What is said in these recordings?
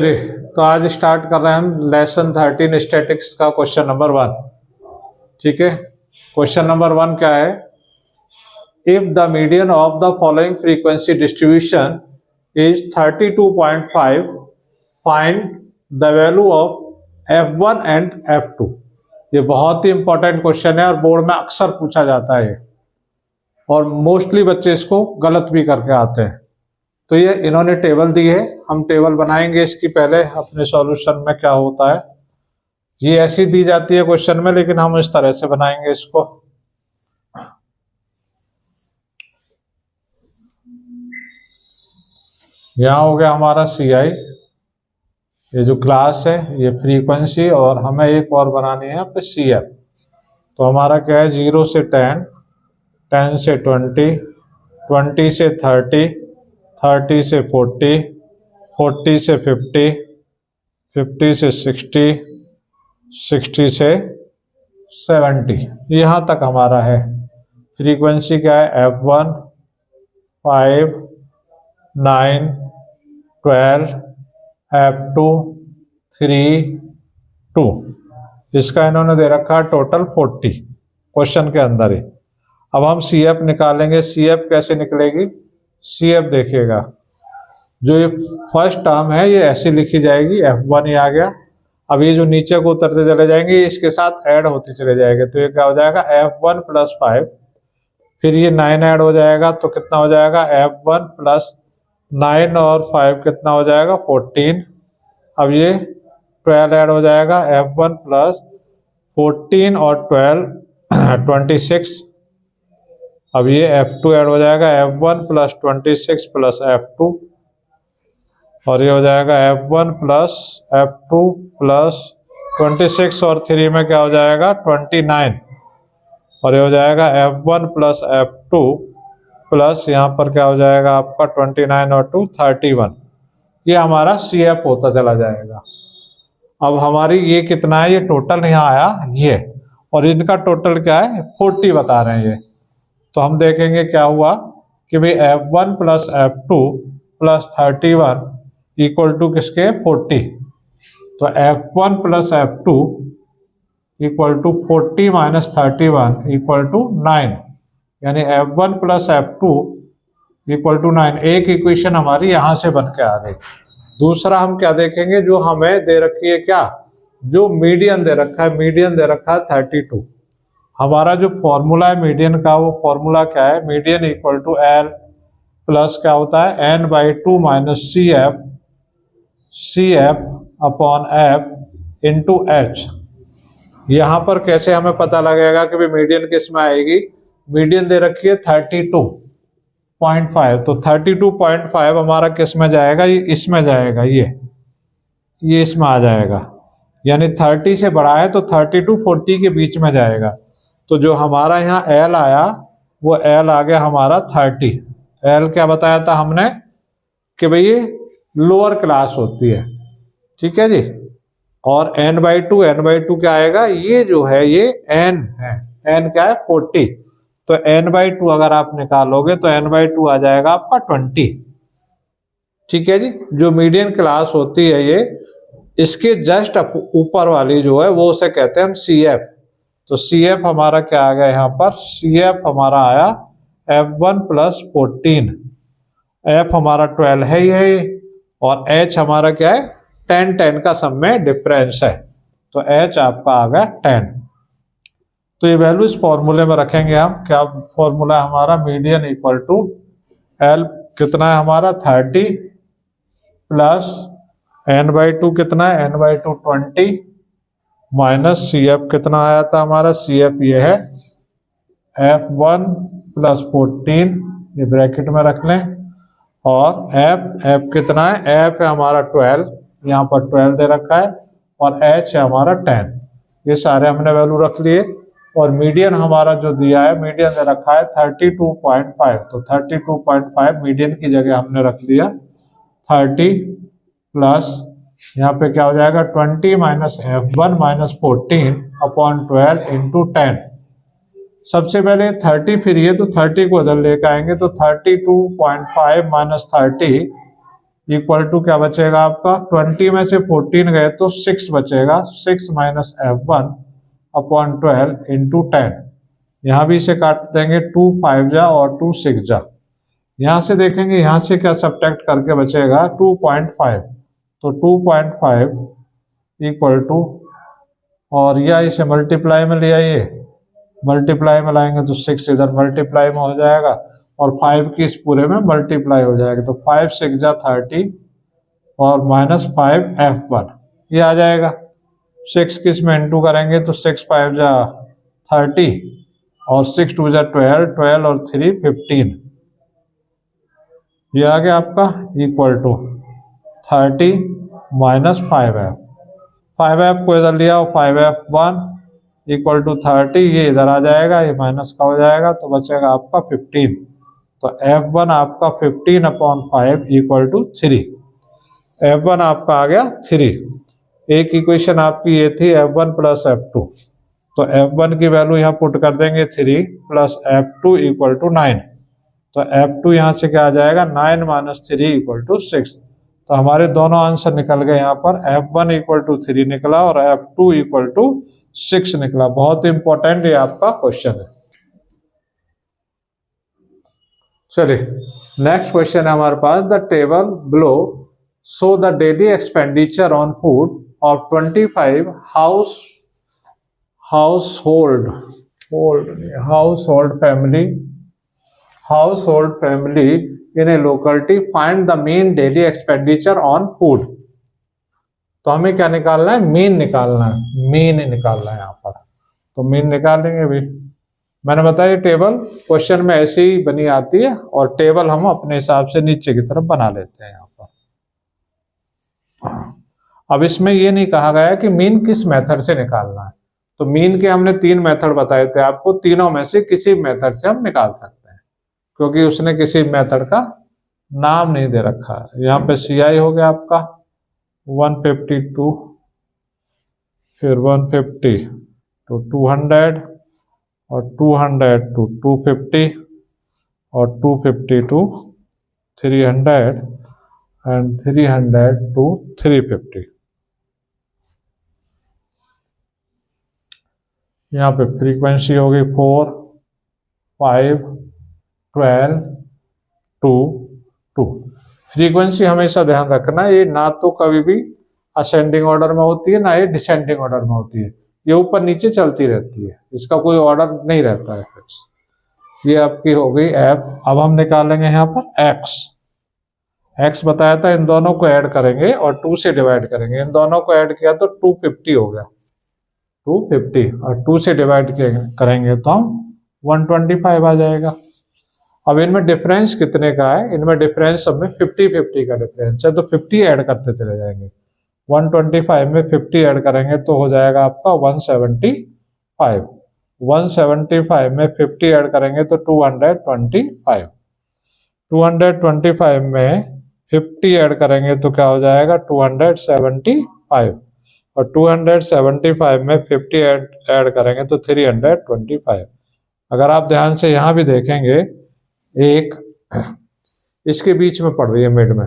तो आज स्टार्ट कर रहे हैं हम लेसन 13 स्टैटिक्स का क्वेश्चन नंबर 1। ठीक है, क्वेश्चन नंबर 1 क्या है? If the median of the following frequency distribution is 32.5, find the value of f1 and f2। ये बहुत ही इंपॉर्टेंट क्वेश्चन है और बोर्ड में अक्सर पूछा जाता है और मोस्टली बच्चे इसको गलत भी करके आते हैं। तो ये इन्होंने टेबल दी है, हम टेबल बनाएंगे इसकी पहले अपने सॉल्यूशन में क्या होता है। ये ऐसी दी जाती है क्वेश्चन में, लेकिन हम इस तरह से बनाएंगे इसको। यहाँ हो गया हमारा CI, ये जो क्लास है ये फ्रीक्वेंसी, और हमें एक और बनानी है यहाँ पे CF। तो हमारा क्या है 0 से 10, 10 से 20, 20 से 30, 30 से 40, 40 से 50, 50 से 60, 60 से 70, यहाँ तक हमारा है। फ्रीक्वेंसी क्या है f1, 5, 9, 12, f2, 3, 2। इसका इन्होंने दे रखा है टोटल 40 क्वेश्चन के अंदर ही। अब हम CF निकालेंगे। CF कैसे निकलेगी? CF देखिएगा, जो ये फर्स्ट टर्म है ये ऐसी लिखी जाएगी, f1 ही आ गया। अब ये जो नीचे को उतरते चले जाएंगे इसके साथ ऐड होती चले जाएंगे, तो ये क्या हो जाएगा f1 + 5, फिर ये 9 ऐड हो जाएगा तो कितना हो जाएगा f1 + 9 और 5 कितना हो जाएगा 14। अब ये 12 ऐड हो जाएगा, f1 + 14 और 12 26। अब ये f2 ऐड हो जाएगा, f1 + 26 + f2, और ये हो जाएगा f1 + f2 + 26 और 3 में क्या हो जाएगा 29, और ये हो जाएगा f1 + f2 प्लस यहाँ पर क्या हो जाएगा आपका 29 और 2 31। ये हमारा CF होता चला जाएगा। अब हमारी ये कितना है, ये टोटल यहाँ आया ये, और इनका टोटल क्या है 40 बता रहे हैं ये। तो हम देखेंगे क्या हुआ कि भाई f1 + f2 + 31 = किसके 40। तो f1 + f2 = 40 - 31 = 9, यानी f1 + f2 = 9। एक इक्वेशन हमारी यहां से बन के आ गई। दूसरा हम क्या देखेंगे, जो हमें दे रखी है क्या, जो मीडियन दे रखा है, मीडियन दे रखा है 32। हमारा जो फॉर्मूला है मीडियन का, वो फॉर्मूला क्या है, मीडियन = L प्लस क्या होता है n/2 - CF/F × H। यहाँ पर कैसे हमें पता लगेगा कि भाई मीडियन किस में आएगी? मीडियन दे रखी है 32.5, तो 32.5 हमारा किस में जाएगा, ये इसमें जाएगा, ये इसमें आ जाएगा, यानी 30 से बड़ा है तो 32 40 के बीच में जाएगा। तो जो हमारा यहाँ L आया वो L आ गया हमारा 30। L क्या बताया था हमने कि भाई ये लोअर क्लास होती है, ठीक है जी। और n/2 क्या आएगा, ये जो है ये n है, n क्या है 40, तो n/2 अगर आप निकालोगे तो n/2 आ जाएगा आपका 20, ठीक है जी। जो मीडियन क्लास होती है ये, इसके जस्ट ऊपर वाली जो है वो उसे कहते हैं हम CF। तो CF हमारा क्या आ गया यहाँ पर, CF हमारा आया f1 + 14, f हमारा 12 है ही है, और h हमारा क्या है 10 का सब में डिफरेंस है, तो h आपका आ गया 10। तो ये वैल्यू इस फॉर्मूले में रखेंगे हम। क्या फॉर्मूला है हमारा, मीडियन = L कितना है हमारा 30 प्लस n/2 कितना है n/2 20 माइनस CF कितना आया था हमारा, CF ये है f1 + 14, ये ब्रैकेट में रख लें, और f कितना है, f है हमारा 12, यहाँ पर 12 दे रखा है, और h है हमारा 10। ये सारे हमने वैल्यू रख लिए, और मीडियन हमारा जो दिया है, मीडियन दे रखा है 32.5, तो 32.5 मीडियन की जगह हमने रख लिया 30 प्लस यहाँ पे क्या हो जाएगा 20 - f1 - 14/12 × 10। सबसे पहले 30 फिर ये, तो 30 को इधर लेकर आएंगे, तो 32.5 - 30 इक्वल टू क्या बचेगा आपका, 20 में से 14 गए तो 6 बचेगा, 6 माइनस F1 अपॉन 12 इंटू 10। यहाँ भी इसे काट देंगे, 2 5 जा और 2 6 जा। यहाँ से देखेंगे, यहाँ से क्या सब्ट्रैक्ट करके बचेगा 2.5, तो 2.5 इक्वल टू, और या इसे मल्टीप्लाई में ले आइए, मल्टीप्लाई में लाएंगे तो 6 इधर मल्टीप्लाई में हो जाएगा और 5 की इस पूरे में मल्टीप्लाई हो जाएगा, तो 5 6 जा 30 और माइनस 5 F1 ये आ जाएगा। 6 किस में इंटू करेंगे तो 6 5 जा 30 और 6 2 जा 12, 12 और 3 15, ये आ गया आपका equal to 30 minus 5F। 5F को इधर लिया और 5F1 इक्वल टू 30, ये इधर आ जाएगा, ये माइनस का हो जाएगा तो बचेगा आपका 15। तो F1 आपका 15 अपॉन 5 इक्वल टू 3। F1 आपका आ गया 3। एक इक्वेशन आपकी ये थी F1 प्लस F2, तो F1 की वैल्यू यहाँ पुट कर देंगे 3 प्लस F2 इक्वल टू 9। तो F2 यहाँ से क्या आ जाएगा, 9 माइनस 3 इक्वल टू 6। तो हमारे दोनों आंसर निकल गए, यहाँ पर F1 इक्वल टू 3 निकला और F2 इक्वल टू 6 निकला। बहुत इंपॉर्टेंट ये आपका क्वेश्चन है। चलिए नेक्स्ट क्वेश्चन है हमारे पास, the table below show the daily expenditure on food of 25 household family in a locality, find the mean daily expenditure on food। तो हमें क्या निकालना है, मीन निकालना है, मीन निकालना है यहाँ पर। तो मीन निकालेंगे भी, मैंने बताया टेबल क्वेश्चन में ऐसी ही बनी आती है और टेबल हम अपने हिसाब से नीचे की तरफ बना लेते हैं यहाँ पर। अब इसमें ये नहीं कहा गया कि मीन किस मेथड से निकालना है, तो मीन के हमने 3 मेथड बताए थे आपको, तीनों में से किसी मेथड से हम निकाल सकते हैं, क्योंकि उसने किसी मेथड का नाम नहीं दे रखा है। यहाँ पे CI हो गया आपका 152, फिर 150 to 200 और 200 to 250 और 250 to 300 एंड 300 to 350। यहाँ पे फ्रीक्वेंसी होगी 4 5 12 2 2। फ्रीक्वेंसी हमेशा ध्यान रखना, ये ना तो कभी भी असेंडिंग ऑर्डर में होती है, ना ये डिसेंडिंग ऑर्डर में होती है, ये ऊपर नीचे चलती रहती है, इसका कोई ऑर्डर नहीं रहता है फिक्स। ये आपकी हो गई F। अब हम निकालेंगे यहाँ पर X बताया था, इन दोनों को ऐड करेंगे और 2 से डिवाइड करेंगे, इन दोनों को ऐड किया तो 250 हो गया, 250 और 2 से डिवाइड करेंगे तो हम 125 आ जाएगा। अब इनमें डिफरेंस कितने का है, इनमें डिफरेंस सब में 50-50 का डिफरेंस है, तो 50 ऐड करते चले जाएंगे। 125 में 50 ऐड करेंगे तो हो जाएगा आपका 175। 175 में 50 ऐड करेंगे तो 225। 225 में 50 ऐड करेंगे तो क्या हो जाएगा 275, और 275 में 50 ऐड करेंगे तो 325। अगर आप ध्यान से यहाँ भी देखेंगे, एक इसके बीच में पड़ रही है मिड में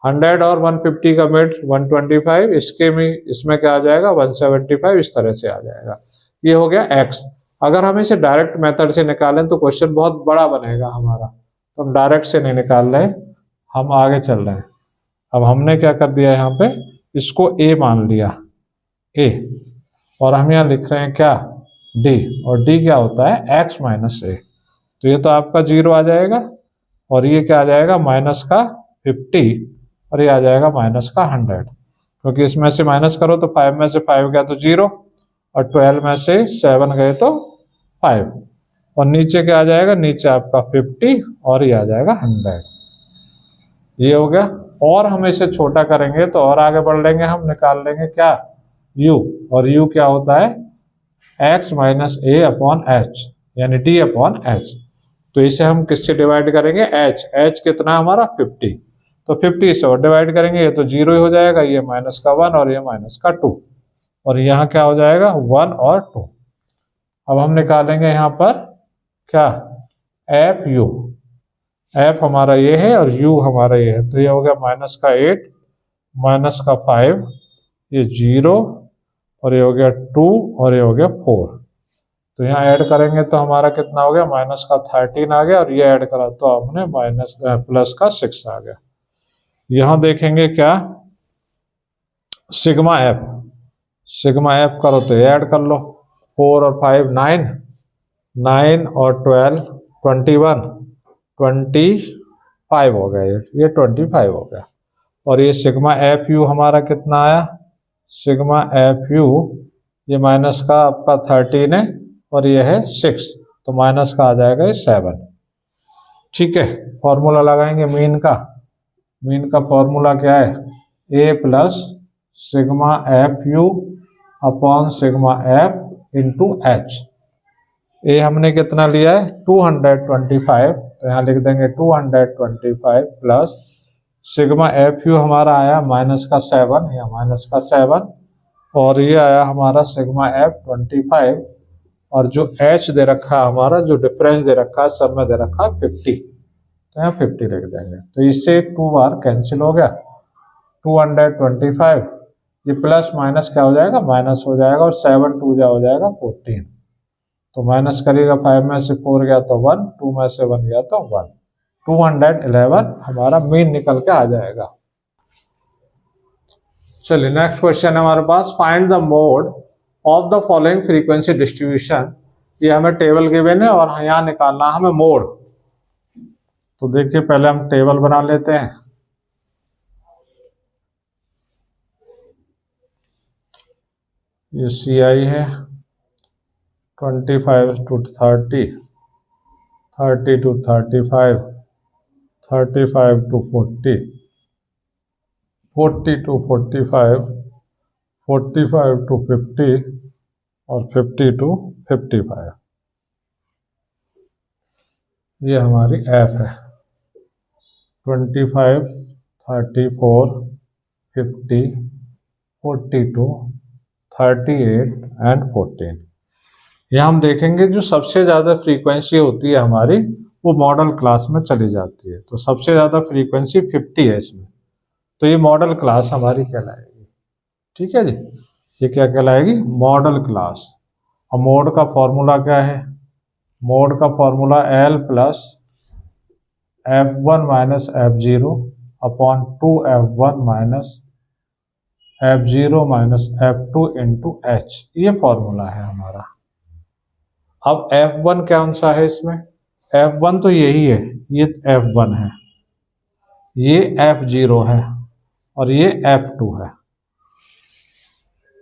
100 और 150 का मिड 125, इसमें क्या आ जाएगा 175, इस तरह से आ जाएगा। ये हो गया X। अगर हम इसे डायरेक्ट मेथड से निकालें तो क्वेश्चन बहुत बड़ा बनेगा हमारा, तो हम डायरेक्ट से नहीं निकाल रहे, हम आगे चल रहे हैं। अब हमने क्या कर दिया, यहाँ पे इसको A मान लिया, A, और हम यहाँ लिख रहे हैं क्या D, और D क्या होता है X माइनस A। तो ये तो आपका 0 आ जाएगा, और ये क्या आ जाएगा माइनस का 50, और ये आ जाएगा माइनस का 100, क्योंकि इसमें से माइनस करो तो 5 में से 5 गया तो 0, और 12 में से 7 गए तो 5, और नीचे क्या आ जाएगा, नीचे आपका 50 और ये आ जाएगा 100। ये हो गया। और हम इसे छोटा करेंगे तो और आगे बढ़ लेंगे, हम निकाल लेंगे क्या U, और U क्या होता है X minus A upon H, यानी D अपॉन H। तो इसे हम किससे डिवाइड करेंगे, H कितना हमारा 50, तो 50 से और डिवाइड करेंगे, ये तो 0 ही हो जाएगा, ये माइनस का 1 और ये माइनस का 2, और यहाँ क्या हो जाएगा 1 और 2। अब हम निकालेंगे यहाँ पर क्या FU, एफ हमारा ये है और यू हमारा ये है, तो ये हो गया -8 -5, ये 0 और ये हो गया 2 और ये हो गया 4। तो यहाँ ऐड करेंगे तो हमारा कितना हो गया, -13 आ गया, और ये ऐड करा तो हमने +6 आ गया। यहाँ देखेंगे क्या, सिग्मा एफ करो तो ऐड कर लो, 4 और 5 9, 9 और 12 21, 25 हो गया, ये 25 हो गया। और ये सिग्मा एफ यू हमारा कितना आया, सिग्मा एफ यू ये माइनस का आपका 13 है और ये है 6, तो माइनस का आ जाएगा ये 7। ठीक है, फॉर्मूला लगाएंगे मीन का फॉर्मूला क्या है, A plus sigma F U upon sigma F into H. A हमने कितना लिया है 225, तो यहाँ लिख देंगे 225 प्लस सिग्मा एफ यू हमारा आया -7 या -7, और ये आया हमारा सिग्मा एफ 25, और जो एच दे रखा है हमारा, जो डिफरेंस दे रखा है सब में दे रखा है 50, तो यहाँ 50 लिख देंगे। तो इससे 2 बार कैंसिल हो गया, 225, ये प्लस माइनस क्या हो जाएगा, माइनस हो जाएगा, और 7 2 जा हो जाएगा 14, तो माइनस करिएगा, 5 में से 4 गया तो 1, 2 में से 1 गया तो 1, 211 हमारा मीन निकल के आ जाएगा। चलिए नेक्स्ट क्वेश्चन है हमारे पास, find the mode of the following frequency distribution. ये हमें टेबल गिवन है और यहाँ निकालना हमें मोड। तो देखिए पहले हम टेबल बना लेते हैं। ये सी आई है 25 to 30, 30 to 35, 35 to 40, 40 to 45, 45 to 50 और 50 to 55। ये हमारी एफ है 25, 34, 50, 42, 38 एंड 14। यहाँ हम देखेंगे जो सबसे ज़्यादा फ्रीक्वेंसी होती है हमारी वो मॉडल क्लास में चली जाती है, तो सबसे ज़्यादा फ्रीक्वेंसी 50 है इसमें, तो ये मॉडल क्लास हमारी कहलाएगी। ठीक है जी, ये क्या कहलाएगी, मॉडल क्लास। और मोड का फॉर्मूला क्या है, मोड का formula L plus F1 minus F0 upon 2F1 minus F0 minus F2 into H, ये फॉर्मूला है हमारा। अब F1 कौन सा है इसमें, F1 तो यही है, ये F1 है, ये F0 है और ये F2 है।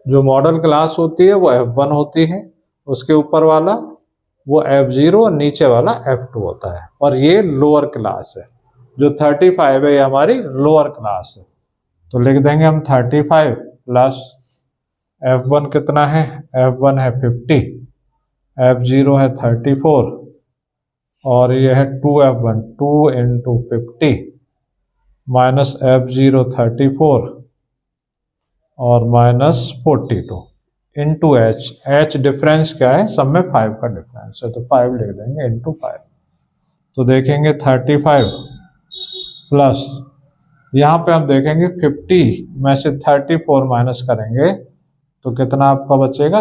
जो मॉडल क्लास होती है वो F1 होती है, उसके ऊपर वाला वो F0 और नीचे वाला F2 होता है, और ये लोअर क्लास है। जो 35 है ये हमारी लोअर क्लास है, तो लिख देंगे हम 35 प्लस F1 कितना है, F1 है 50, F0 है 34 और ये है 2F1, 2 इंटू 50 माइनस F0 34 और माइनस 42 इंटू H डिफरेंस क्या है, सब में 5 का डिफरेंस है, तो 5 लिख देंगे इंटू 5। तो देखेंगे 35 प्लस यहाँ पे हम देखेंगे 50 में से 34 माइनस करेंगे तो कितना आपका बचेगा,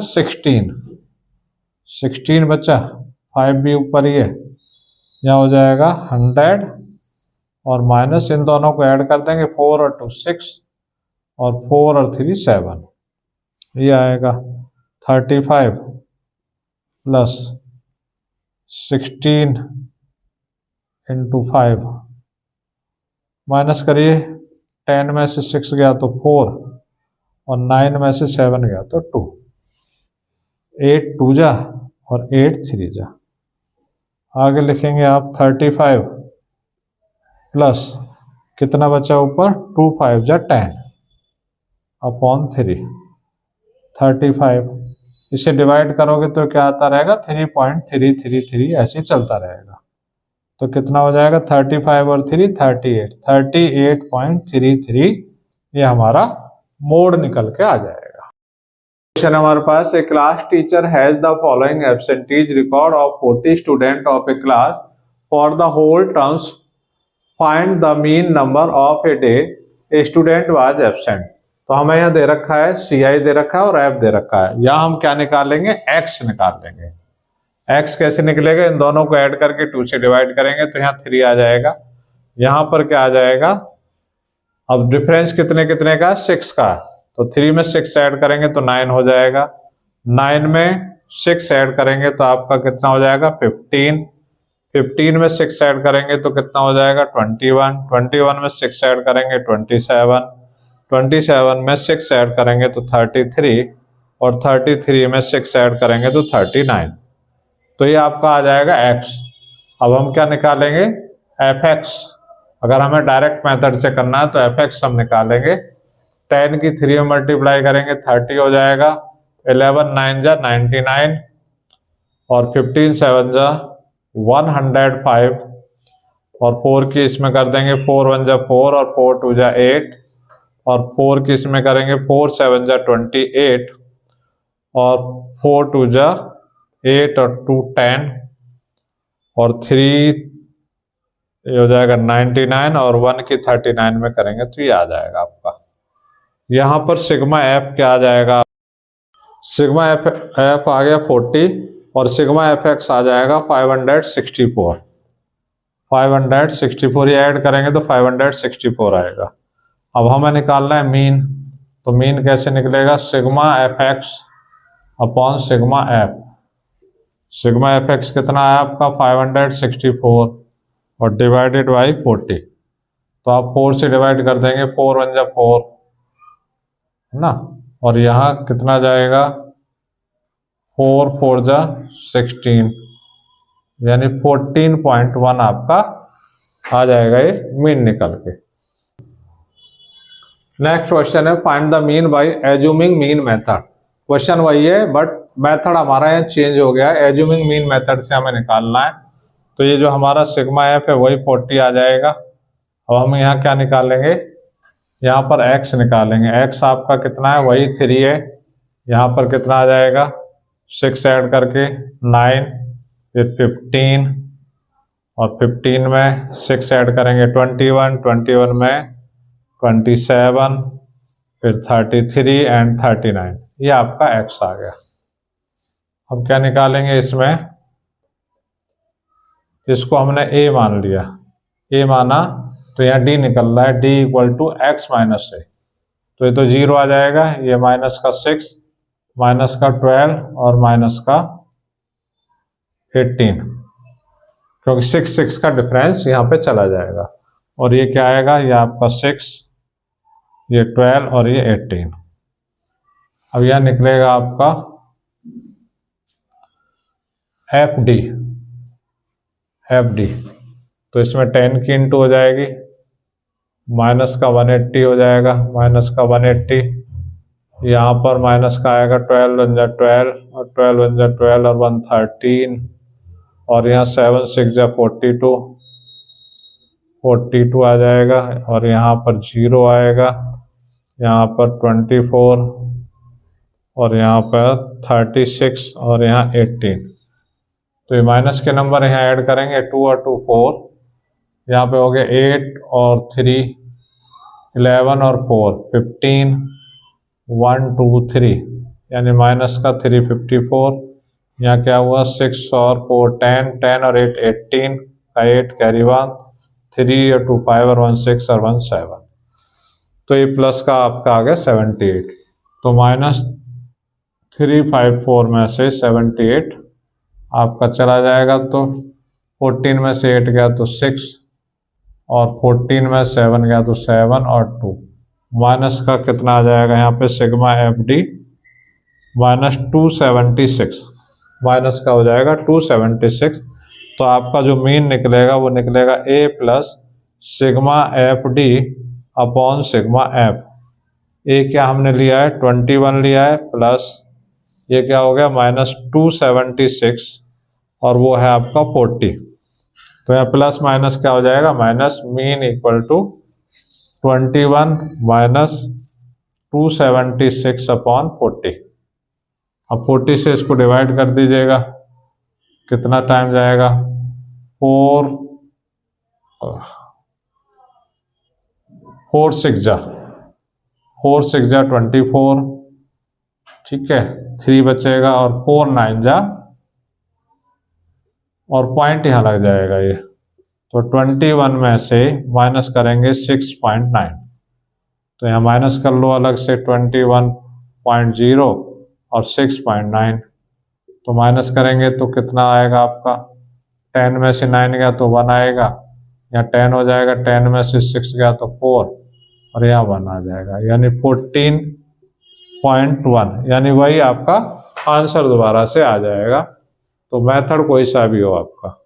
16 बचा, 5 भी ऊपर ही है, यहाँ हो जाएगा 100 और माइनस इन दोनों को ऐड कर देंगे, 4 और 2 6 और 4 और 3 7, ये आएगा 35 प्लस 16 इंटू 5, माइनस करिए, 10 में से 6 गया तो 4 और 9 में से 7 गया तो 2, 8 2 जा और 8 3 जा। आगे लिखेंगे आप 35 प्लस कितना बचा ऊपर, 2 5 जा 10 अपॉन 3, 35 इसे डिवाइड करोगे तो क्या आता रहेगा, 3.333 ऐसे चलता रहेगा, तो कितना हो जाएगा 35 और 3 38, 38.33 ये हमारा मोड निकल के आ जाएगा। क्वेश्चन हमारे पास, a class teacher has the following absentees record of 40 student of a class for the whole terms find the mean number of a day a student was absent. तो हमें यहाँ दे रखा है CI दे रखा है और F दे रखा है। यहाँ हम क्या निकालेंगे, X निकाल लेंगे। X कैसे निकलेगा, इन दोनों को ऐड करके 2 से डिवाइड करेंगे तो यहाँ 3 आ जाएगा। यहाँ पर क्या आ जाएगा, अब डिफरेंस कितने कितने का, 6 का, तो 3 में 6 ऐड करेंगे तो 9 हो जाएगा। 9 में 6 ऐड करेंगे तो आपका कितना हो जाएगा, 15। 15 में 6 ऐड करेंगे तो कितना हो जाएगा, 21। 21 में 6 ऐड करेंगे 27। 27 में 6 ऐड करेंगे तो 33, और 33 में 6 ऐड करेंगे तो 39। तो ये आपका आ जाएगा X। अब हम क्या निकालेंगे, FX। अगर हमें डायरेक्ट मेथड से करना है तो FX हम निकालेंगे। 10 की 3 में मल्टीप्लाई करेंगे 30 हो जाएगा। 11 9 जा 99, और 15 7 जा 105, और 4 की इसमें कर देंगे 4 1 जा 4, और 4 2 जा 8, और 4 की इसमें करेंगे 4 7 जा 28, और 4 2 जा 8, और 2 10, और 3 ये हो जाएगा 99, और 1 की 39 में करेंगे तो ये आ जाएगा आपका। यहाँ पर सिग्मा एफ क्या आ जाएगा, सिग्मा एफ आ गया 40, और सिग्मा FX आ जाएगा 564। 564 ये ऐड करेंगे तो 564 आएगा। अब हमें निकालना है मीन, तो मीन कैसे निकलेगा, sigma FX upon sigma F। Sigma FX कितना है आपका 564, और डिवाइडेड बाई 40। तो आप 4 से डिवाइड कर देंगे, 4 1 जा 4 है ना, और यहाँ कितना जाएगा, 4 4 जा 16, यानी 14.1 आपका आ जाएगा ये मीन निकल के। नेक्स्ट क्वेश्चन है find the mean by assuming mean method. Question वही है बट मेथड हमारा यहाँ चेंज हो गया है। एज्यूमिंग मीन मेथड से हमें निकालना है, तो ये जो हमारा सिग्मा एफ है वही 40 आ जाएगा। अब हम यहाँ क्या निकालेंगे, यहाँ पर X निकालेंगे। X आपका कितना है, वही 3 है। यहाँ पर कितना आ जाएगा, 6 ऐड करके 9, फिर 15, और 15 में 6 ऐड करेंगे 21, 21 में 27, फिर 33 एंड 39। ये आपका X आ गया। अब क्या निकालेंगे इसमें, इसको हमने A मान लिया, A माना तो यहाँ D निकल रहा है, D equal to X minus A। तो ये तो 0 आ जाएगा, ये माइनस का 6, माइनस का 12, और माइनस का 18, क्योंकि 6 6 का डिफरेंस यहाँ पे चला जाएगा। और ये क्या आएगा, ये आपका 6, ये 12, और ये 18। अब यह निकलेगा आपका FD। तो इसमें 10 की इंटू हो जाएगी, माइनस का 180 हो जाएगा, माइनस का 180, यहाँ पर माइनस का आएगा 12 1 जा 12, और 12 1 जा 12, और 113, और यहाँ 7 6 जा 42 आ जाएगा, और यहाँ पर 0 आएगा, यहाँ पर 24, और यहाँ पर 36, और यहाँ 18। तो ये माइनस के नंबर यहाँ ऐड करेंगे, 2 और 2 4, यहाँ पे हो गया 8 और 3 11 और 4 15, 1 2 3, यानी माइनस का 3 54। यहाँ क्या हुआ, 6 और 4 10, 10 और 8 18 का 8 कैरी 1, 3 और 2 5, और 1 6 और 1 7। तो ये प्लस का आपका आ गया 78। तो माइनस 354 में से 78 आपका चला जाएगा, तो 14 में से 8 गया तो 6, और 14 में 7 गया तो 7 और 2। माइनस का कितना आ जाएगा यहाँ पे, सिग्मा FD माइनस 276, माइनस का हो जाएगा 276। तो आपका जो मीन निकलेगा वो निकलेगा A plus sigma FD upon sigma F। A क्या हमने लिया है, 21 लिया है, प्लस ये क्या हो गया, माइनस 276, और वो है आपका 40। तो यहाँ प्लस माइनस क्या हो जाएगा, minus mean equal to 21 minus 276 upon 40। अब 40 से इसको डिवाइड कर दीजिएगा, कितना टाइम जाएगा, 4 4 6 जा 24, ठीक है, 3 बचेगा और 4 9 जा, और पॉइंट यहाँ लग जाएगा ये, तो 21 में से माइनस करेंगे 6.9, तो यहाँ माइनस कर लो अलग से 21.0 और 6.9, तो माइनस करेंगे तो कितना आएगा आपका, 10 में से 9 गया तो 1 आएगा, यहाँ 10 हो जाएगा, 10 में से 6 गया तो 4 और यहाँ 1 आ जाएगा, यानी 14.1, यानी वही आपका आंसर दोबारा से आ जाएगा। तो मेथड कोई सा भी हो आपका।